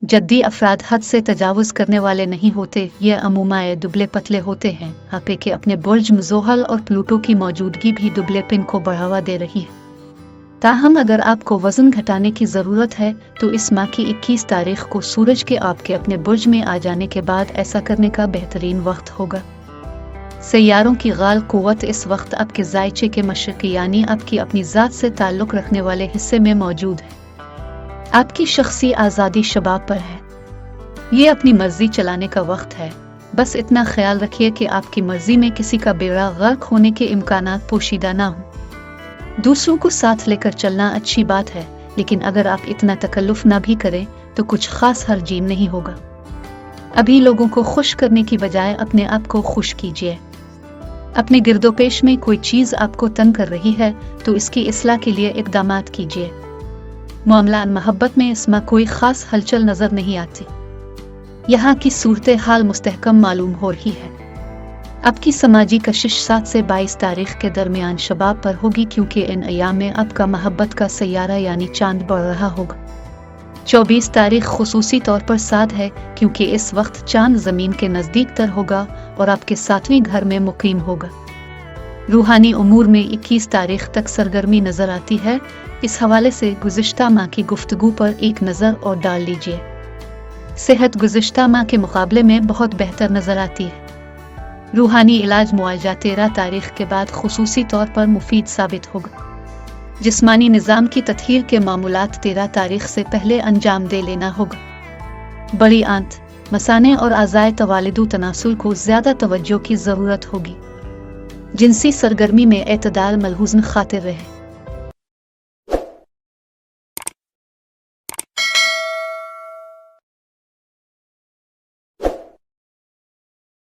जद्दी अफराद हद से तजावुज़ करने वाले नहीं होते। ये अमूमन दुबले पतले होते हैं। आपे के अपने बुर्ज ज़ोहल और प्लूटो की मौजूदगी भी दुबलेपन को बढ़ावा दे रही है। ताहम अगर आपको वज़न घटाने की ज़रूरत है तो इस माह की 21 तारीख को सूरज के आपके अपने बुर्ज में आ जाने के बाद ऐसा करने का बेहतरीन वक्त होगा। सैयारों की गाल कुव्वत इस वक्त आपके ज़ायचे के मशरक़ी यानी आपकी अपनी ज़ात से ताल्लुक़ रखने वाले हिस्से में मौजूद है। आपकी शख्सी आज़ादी शबाब पर है। ये अपनी मर्जी चलाने का वक्त है। बस इतना ख्याल रखिए कि आपकी मर्जी में किसी का बेड़ा गर्क होने के इम्कानात पोशीदा ना हो। दूसरों को साथ लेकर चलना अच्छी बात है, लेकिन अगर आप इतना तकल्लुफ़ ना भी करें तो कुछ ख़ास हर्जीम नहीं होगा। अभी लोगों को खुश करने की बजाय अपने आप को खुश कीजिए। अपने गिरदोपेश में कोई चीज़ आपको तंग कर रही है तो इसकी इस्लाह के लिए इक़दामात कीजिए। मामला मोहब्बत में इसमें कोई ख़ास हलचल नज़र नहीं आती। यहाँ की सूरत हाल मुस्तहकम मालूम हो रही है। आपकी समाजी कशिश 7 से 22 तारीख के दरमियान शबाब पर होगी, क्योंकि इन अयाम में आपका मोहब्बत का सैयारा यानी चांद बढ़ रहा होगा। 24 तारीख खुसूसी तौर पर साद है, क्योंकि इस वक्त चांद ज़मीन के नज़दीक तर होगा और आपके 7वें घर में मुकीम होगा। रूहानी उमूर में 21 तारीख तक सरगर्मी नज़र आती है। इस हवाले से गुज़िश्ता माह की गुफ्तगू पर एक नज़र और डाल लीजिए। सेहत गुज़िश्ता माह के मुकाबले में बहुत बेहतर नज़र आती है। रूहानी इलाज मुआवजा 13 तारीख के बाद खुसूसी तौर पर मुफीद साबित होगा। जिस्मानी निज़ाम की तत्हीर के मामूलात 13 तारीख से पहले अंजाम दे लेना होगा। बड़ी आंत, मसाने और आज़ाए तवालिदु तनासुल को ज़्यादा तवज्जो की ज़रूरत होगी। जिनसी सरगर्मी में एतदाल मलहूज़न खातिर रहे।